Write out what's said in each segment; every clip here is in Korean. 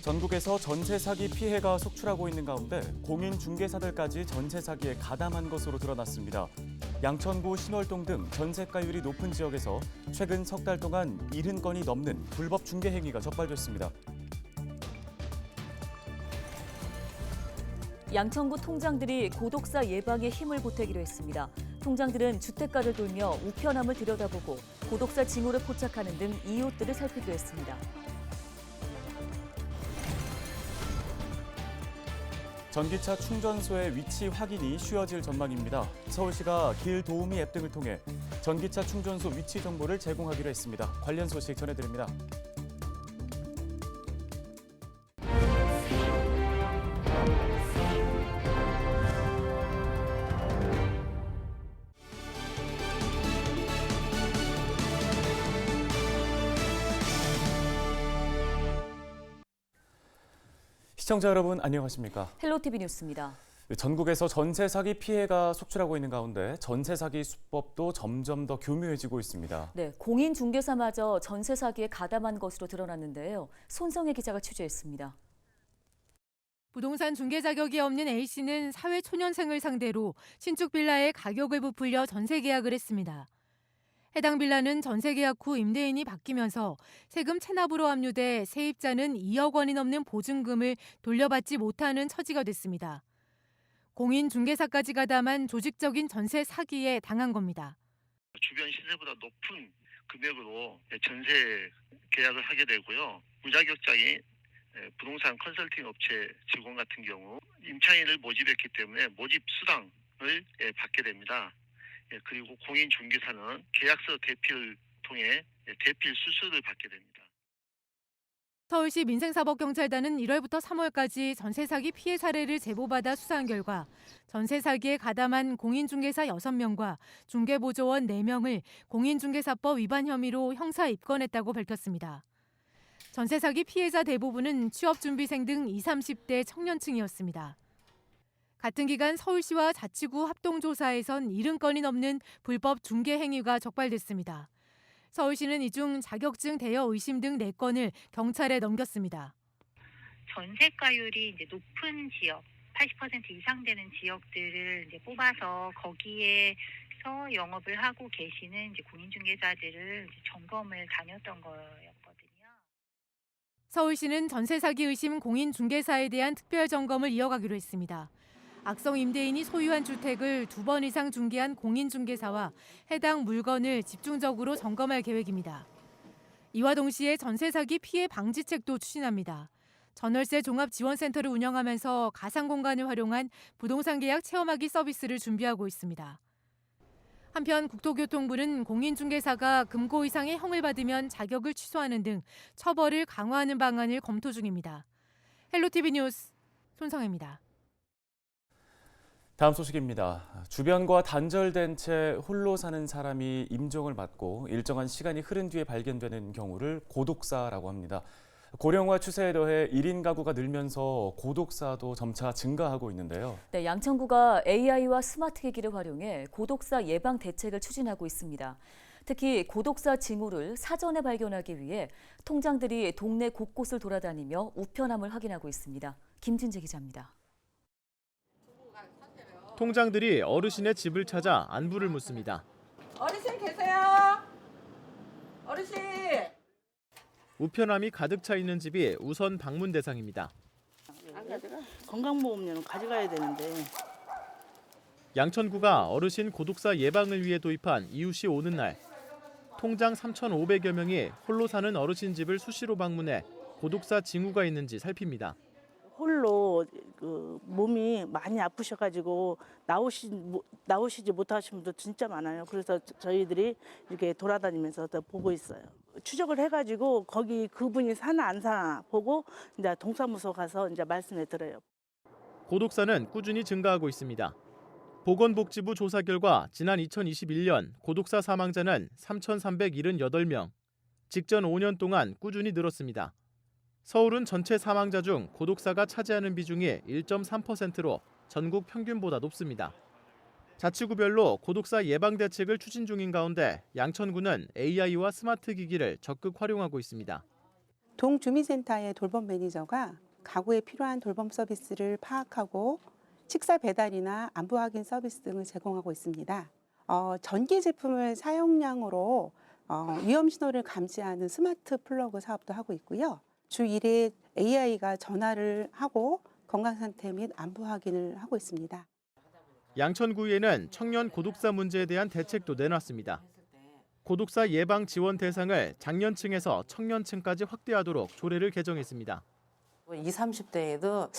전국에서 전세 사기 피해가 속출하고 있는 가운데 공인 중개사들까지 전세 사기에 가담한 것으로 드러났습니다. 양천구 신월동 등 전세가율이 높은 지역에서 최근 석 달 동안 70건이 넘는 불법 중개 행위가 적발됐습니다. 양천구 통장들이 고독사 예방에 힘을 보태기로 했습니다. 통장들은 주택가를 돌며 우편함을 들여다보고 고독사 징후를 포착하는 등 이웃들을 살피기로 했습니다. 전기차 충전소의 위치 확인이 쉬워질 전망입니다. 서울시가 길 도우미 앱 등을 통해 전기차 충전소 위치 정보를 제공하기로 했습니다. 관련 소식 전해드립니다. 시청자 여러분 안녕하십니까? 헬로티비 뉴스입니다. 전국에서 전세 사기 피해가 속출하고 있는 가운데 전세 사기 수법도 점점 더 교묘해지고 있습니다. 네, 공인 중개사마저 전세 사기에 가담한 것으로 드러났는데요. 손성혜 기자가 취재했습니다. 부동산 중개 자격이 없는 A씨는 사회초년생을 상대로 신축 빌라의 가격을 부풀려 전세 계약을 했습니다. 해당 빌라는 전세 계약 후 임대인이 바뀌면서 세금 체납으로 압류돼 세입자는 2억 원이 넘는 보증금을 돌려받지 못하는 처지가 됐습니다. 공인 중개사까지 가담한 조직적인 전세 사기에 당한 겁니다. 주변 시세보다 높은 금액으로 전세 계약을 하게 되고요. 무자격자인 부동산 컨설팅 업체 직원 같은 경우 임차인을 모집했기 때문에 모집 수당을 받게 됩니다. 그리고 공인중개사는 계약서 대필을 통해 대필 수수료를 받게 됩니다. 서울시 민생사법경찰단은 1월부터 3월까지 전세 사기 피해 사례를 제보받아 수사한 결과 전세 사기에 가담한 공인중개사 6명과 중개보조원 4명을 공인중개사법 위반 혐의로 형사 입건했다고 밝혔습니다. 전세 사기 피해자 대부분은 취업준비생 등 20, 30대 청년층이었습니다. 같은 기간 서울시와 자치구 합동조사에선 70건이 넘는 불법 중개 행위가 적발됐습니다. 서울시는 이 중 자격증 대여 의심 등 4건을 경찰에 넘겼습니다. 전세가율이 이제 높은 지역, 80% 이상 되는 지역들을 이제 뽑아서 거기에서 영업을 하고 계시는 이제 공인중개사들을 이제 점검을 다녔던 거였거든요. 서울시는 전세 사기 의심 공인중개사에 대한 특별 점검을 이어가기로 했습니다. 악성 임대인이 소유한 주택을 2번 이상 중개한 공인중개사와 해당 물건을 집중적으로 점검할 계획입니다. 이와 동시에 전세 사기 피해 방지책도 추진합니다. 전월세 종합지원센터를 운영하면서 가상공간을 활용한 부동산 계약 체험하기 서비스를 준비하고 있습니다. 한편 국토교통부는 공인중개사가 금고 이상의 형을 받으면 자격을 취소하는 등 처벌을 강화하는 방안을 검토 중입니다. 헬로티비 뉴스 손성혜입니다. 다음 소식입니다. 주변과 단절된 채 홀로 사는 사람이 임종을 받고 일정한 시간이 흐른 뒤에 발견되는 경우를 고독사라고 합니다. 고령화 추세에 더해 1인 가구가 늘면서 고독사도 점차 증가하고 있는데요. 네, 양천구가 AI와 스마트 기기를 활용해 고독사 예방 대책을 추진하고 있습니다. 특히 고독사 징후를 사전에 발견하기 위해 통장들이 동네 곳곳을 돌아다니며 우편함을 확인하고 있습니다. 김진재 기자입니다. 통장들이 어르신의 집을 찾아 안부를 묻습니다. 어르신 계세요? 어르신! 우편함이 가득 차 있는 집이 우선 방문 대상입니다. 건강보험료는 가져가야 되는데. 양천구가 어르신 고독사 예방을 위해 도입한 이웃이 오는 날. 통장 3,500여 명이 홀로 사는 어르신 집을 수시로 방문해 고독사 징후가 있는지 살핍니다. 홀로 몸이 많이 아프셔가지고 나오시지 못하신 분도 진짜 많아요. 그래서 저희들이 이렇게 돌아다니면서 보고 있어요. 추적을 해가지고 거기 그분이 사나 안 사나 보고 이제 동사무소 가서 이제 말씀해 드려요. 고독사는 꾸준히 증가하고 있습니다. 보건복지부 조사 결과 지난 2021년 고독사 사망자는 3,378명. 직전 5년 동안 꾸준히 늘었습니다. 서울은 전체 사망자 중 고독사가 차지하는 비중이 1.3%로 전국 평균보다 높습니다. 자치구별로 고독사 예방 대책을 추진 중인 가운데 양천구는 AI와 스마트 기기를 적극 활용하고 있습니다. 동주민센터의 돌봄 매니저가 가구에 필요한 돌봄 서비스를 파악하고 식사 배달이나 안부 확인 서비스 등을 제공하고 있습니다. 전기 제품을 사용량으로 위험 신호를 감지하는 스마트 플러그 사업도 하고 있고요. 주 1회 AI가 전화를 하고 건강 상태 및 안부 확인을 하고 있습니다. 양천구에는 청년 고독사 문제에 대한 대책도 내놨습니다. 고독사 예방 지원 대상을 장년층에서 청년층까지 확대하도록 조례를 개정했습니다. 20, 30대에도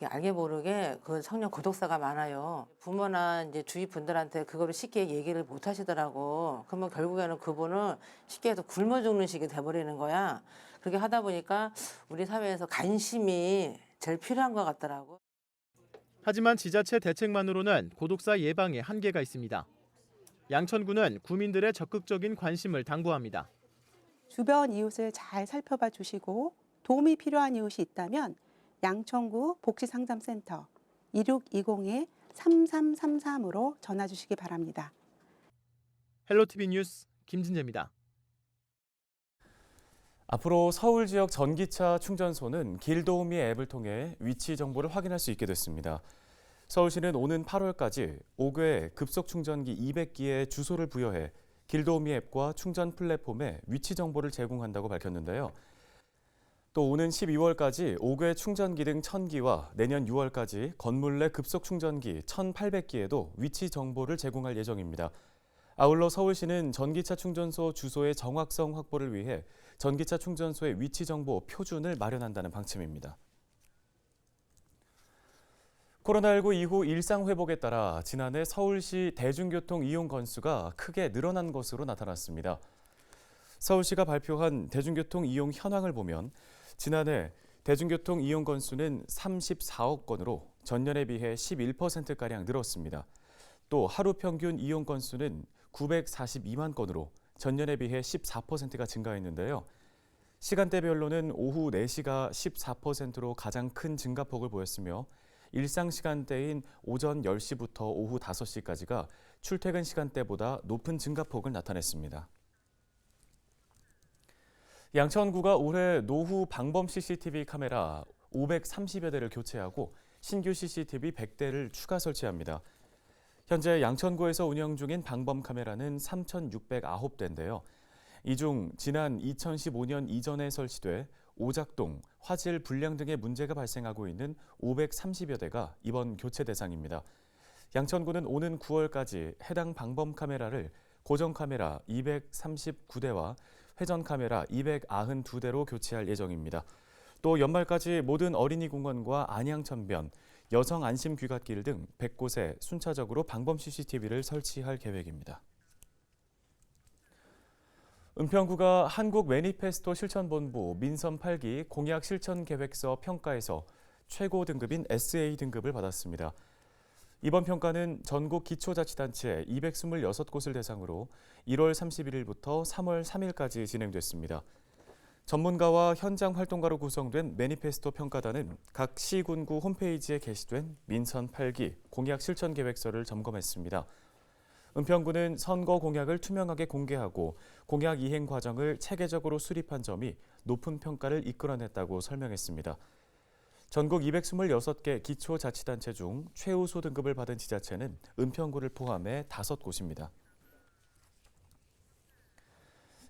알게 모르게 그 청년 고독사가 많아요. 부모나 이제 주위 분들한테 그거를 쉽게 얘기를 못 하시더라고. 그러면 결국에는 그분은 쉽게 해서 굶어 죽는 식이 돼버리는 거야. 그렇게 하다 보니까 우리 사회에서 관심이 제일 필요한 것 같더라고. 하지만 지자체 대책만으로는 고독사 예방에 한계가 있습니다. 양천구는 구민들의 적극적인 관심을 당부합니다. 주변 이웃을 잘 살펴봐 주시고 도움이 필요한 이웃이 있다면 양천구 복지상담센터 2620-3333으로 전화 주시기 바랍니다. 헬로티비 뉴스 김진재입니다. 앞으로 서울 지역 전기차 충전소는 길도우미 앱을 통해 위치 정보를 확인할 수 있게 됐습니다. 서울시는 오는 8월까지 5개 급속 충전기 200기에 주소를 부여해 길도우미 앱과 충전 플랫폼에 위치 정보를 제공한다고 밝혔는데요. 또 오는 12월까지 5개 충전기 등 1000기와 내년 6월까지 건물 내 급속 충전기 1800기에도 위치 정보를 제공할 예정입니다. 아울러 서울시는 전기차 충전소 주소의 정확성 확보를 위해 전기차 충전소의 위치 정보 표준을 마련한다는 방침입니다. 코로나19 이후 일상 회복에 따라 지난해 서울시 대중교통 이용 건수가 크게 늘어난 것으로 나타났습니다. 서울시가 발표한 대중교통 이용 현황을 보면 지난해 대중교통 이용 건수는 34억 건으로 전년에 비해 11%가량 늘었습니다. 또 하루 평균 이용 건수는 942만 건으로 전년에 비해 14%가 증가했는데요. 시간대별로는 오후 4시가 14%로 가장 큰 증가폭을 보였으며 일상 시간대인 오전 10시부터 오후 5시까지가 출퇴근 시간대보다 높은 증가폭을 나타냈습니다. 양천구가 올해 노후 방범 CCTV 카메라 530여 대를 교체하고 신규 CCTV 100대를 추가 설치합니다. 현재 양천구에서 운영 중인 방범 카메라는 3,609대인데요. 이 중 지난 2015년 이전에 설치돼 오작동, 화질 불량 등의 문제가 발생하고 있는 530여 대가 이번 교체 대상입니다. 양천구는 오는 9월까지 해당 방범 카메라를 고정 카메라 239대와 회전 카메라 292대로 교체할 예정입니다. 또 연말까지 모든 어린이 공원과 안양천변, 여성 안심 귀갓길 등 100곳에 순차적으로 방범 CCTV를 설치할 계획입니다. 은평구가 한국 매니페스토 실천본부 민선 8기 공약 실천 계획서 평가에서 최고 등급인 SA 등급을 받았습니다. 이번 평가는 전국 기초자치단체 226곳을 대상으로 1월 31일부터 3월 3일까지 진행됐습니다. 전문가와 현장 활동가로 구성된 매니페스토 평가단은 각 시군구 홈페이지에 게시된 민선 8기 공약 실천 계획서를 점검했습니다. 은평구는 선거 공약을 투명하게 공개하고 공약 이행 과정을 체계적으로 수립한 점이 높은 평가를 이끌어냈다고 설명했습니다. 전국 226개 기초자치단체 중 최우수 등급을 받은 지자체는 은평구를 포함해 5곳입니다.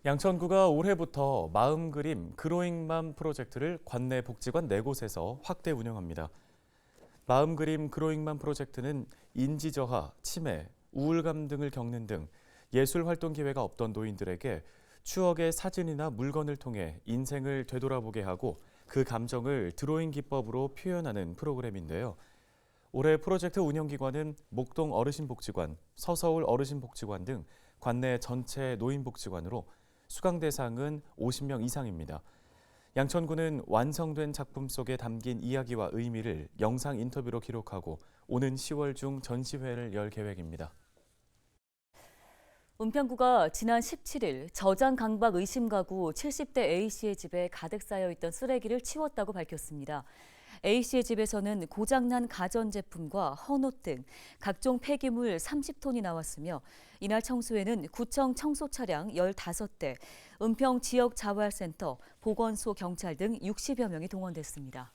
양천구가 올해부터 마음그림 그로잉맘 프로젝트를 관내 복지관 4곳에서 확대 운영합니다. 마음그림 그로잉맘 프로젝트는 인지저하, 치매, 우울감 등을 겪는 등 예술활동 기회가 없던 노인들에게 추억의 사진이나 물건을 통해 인생을 되돌아보게 하고 그 감정을 드로잉 기법으로 표현하는 프로그램인데요. 올해 프로젝트 운영기관은 목동 어르신복지관, 서서울 어르신복지관 등 관내 전체 노인복지관으로 수강 대상은 50명 이상입니다. 양천구는 완성된 작품 속에 담긴 이야기와 의미를 영상 인터뷰로 기록하고 오는 10월 중 전시회를 열 계획입니다. 은평구가 지난 17일 저장 강박 의심 가구 70대 A씨의 집에 가득 쌓여있던 쓰레기를 치웠다고 밝혔습니다. A씨의 집에서는 고장난 가전제품과 헌옷 등 각종 폐기물 30톤이 나왔으며 이날 청소에는 구청 청소 차량 15대, 은평 지역 자활센터, 보건소, 경찰 등 60여 명이 동원됐습니다.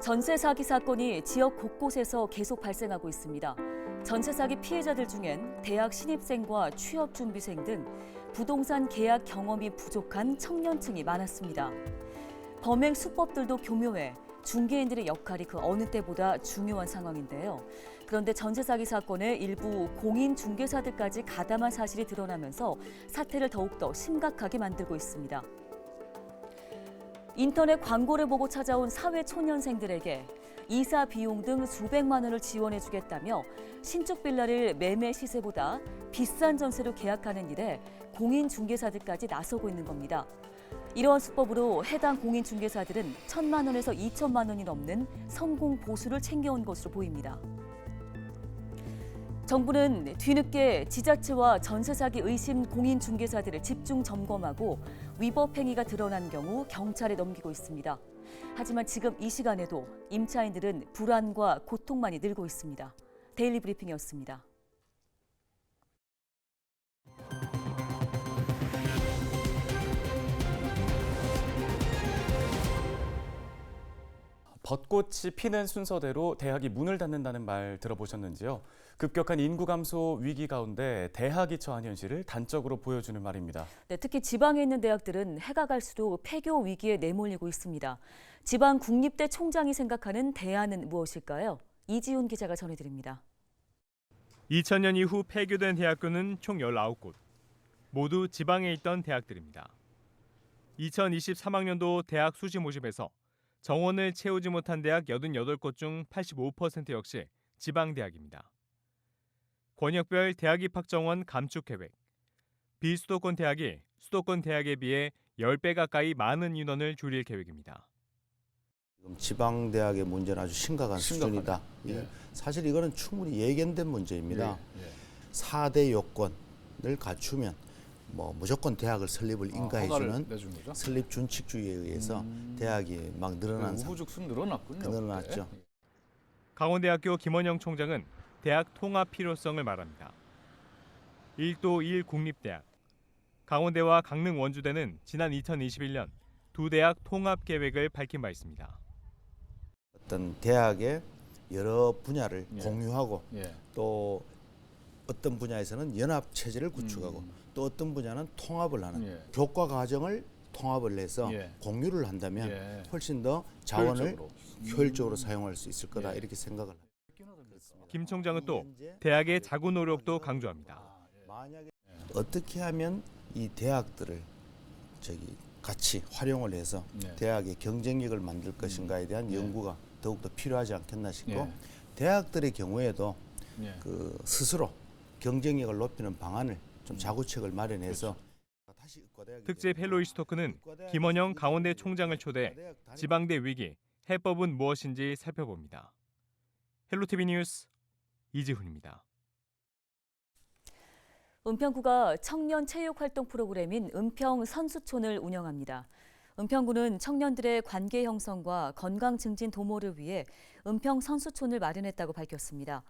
전세 사기 사건이 지역 곳곳에서 계속 발생하고 있습니다. 전세 사기 피해자들 중엔 대학 신입생과 취업 준비생 등 부동산 계약 경험이 부족한 청년층이 많았습니다. 범행 수법들도 교묘해 중개인들의 역할이 그 어느 때보다 중요한 상황인데요. 그런데 전세 사기 사건의 일부 공인 중개사들까지 가담한 사실이 드러나면서 사태를 더욱더 심각하게 만들고 있습니다. 인터넷 광고를 보고 찾아온 사회초년생들에게 이사 비용 등 수백만 원을 지원해주겠다며 신축 빌라를 매매 시세보다 비싼 전세로 계약하는 일에 공인중개사들까지 나서고 있는 겁니다. 이러한 수법으로 해당 공인중개사들은 1,000만 원에서 2천만 원이 넘는 성공 보수를 챙겨온 것으로 보입니다. 정부는 뒤늦게 지자체와 전세 사기 의심 공인중개사들을 집중 점검하고 위법 행위가 드러난 경우 경찰에 넘기고 있습니다. 하지만 지금 이 시간에도 임차인들은 불안과 고통만이 늘고 있습니다. 데일리 브리핑이었습니다. 벚꽃이 피는 순서대로 대학이 문을 닫는다는 말 들어보셨는지요? 급격한 인구 감소 위기 가운데 대학이 처한 현실을 단적으로 보여주는 말입니다. 네, 특히 지방에 있는 대학들은 해가 갈수록 폐교 위기에 내몰리고 있습니다. 지방 국립대 총장이 생각하는 대안은 무엇일까요? 이지훈 기자가 전해드립니다. 2000년 이후 폐교된 대학교는 총 19곳. 모두 지방에 있던 대학들입니다. 2023학년도 대학 수시 모집에서 정원을 채우지 못한 대학 88곳 중 85% 역시 지방대학입니다. 권역별 대학 입학 정원 감축 계획. 비수도권 대학이 수도권 대학에 비해 10배 가까이 많은 인원을 줄일 계획입니다. 지금 지방대학의 문제는 아주 심각한 수준이다. 예. 사실 이거는 충분히 예견된 문제입니다. 4대 요건을 갖추면 무조건 대학을 설립을 인가해주는 설립 준칙주의에 의해서 대학이 막 늘어난 우후죽순 늘어났군요. 늘어났죠. 강원대학교 김원영 총장은 대학 통합 필요성을 말합니다. 1도 1 국립대학, 강원대와 강릉 원주대는 지난 2021년 두 대학 통합 계획을 밝힌 바 있습니다. 어떤 대학의 여러 분야를 공유하고 또 어떤 분야에서는 연합 체제를 구축하고 또 어떤 분야는 통합을 하는 교과 과정을 통합을 해서 공유를 한다면 훨씬 더 자원을 효율적으로 사용할 수 있을 거다 이렇게 생각을 합니다. 김 총장은 또 대학의 자구 노력도 강조합니다. 만약에 어떻게 하면 이 대학들을 같이 활용을 해서 대학의 경쟁력을 만들 것인가에 대한 연구가 더욱더 필요하지 않겠나 싶고 대학들의 경우에도 그 스스로 경쟁력을 높이는 방안을 좀 자구책을 마련해서 특집 헬로이시 토크는 김원영 강원대 총장을 초대해 지방대 위기, 해법은 무엇인지 살펴봅니다. 헬로티비 뉴스 이지훈입니다. 은평구가 청년 체육활동 프로그램인 은평 선수촌을 운영합니다. 은평구는 청년들의 관계 형성과 건강 증진 도모를 위해 은평 선수촌을 마련했다고 밝혔습니다.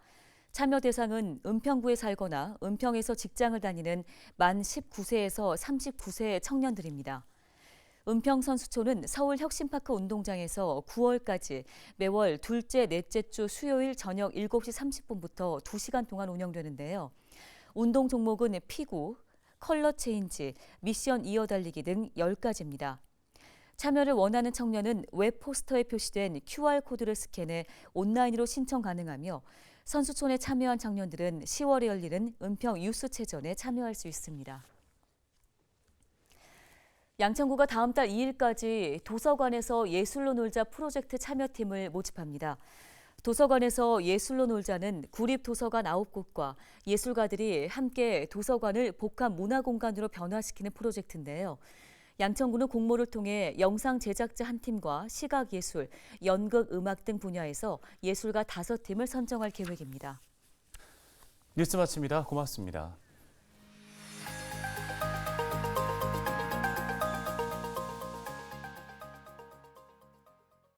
참여 대상은 은평구에 살거나 은평에서 직장을 다니는 만 19세에서 39세 청년들입니다. 은평 선수촌은 서울 혁신파크 운동장에서 9월까지 매월 둘째, 넷째 주 수요일 저녁 7시 30분부터 2시간 동안 운영되는데요. 운동 종목은 피구, 컬러 체인지, 미션 이어달리기 등 10가지입니다. 참여를 원하는 청년은 웹 포스터에 표시된 QR코드를 스캔해 온라인으로 신청 가능하며 선수촌에 참여한 청년들은 10월에 열리는 은평 유스체전에 참여할 수 있습니다. 양천구가 다음 달 2일까지 도서관에서 예술로 놀자 프로젝트 참여팀을 모집합니다. 도서관에서 예술로 놀자는 구립도서관 9곳과 예술가들이 함께 도서관을 복합 문화공간으로 변화시키는 프로젝트인데요. 양천구는 공모를 통해 영상 제작자 1팀과 시각예술, 연극, 음악 등 분야에서 예술가 5팀을 선정할 계획입니다. 뉴스 마칩니다. 고맙습니다.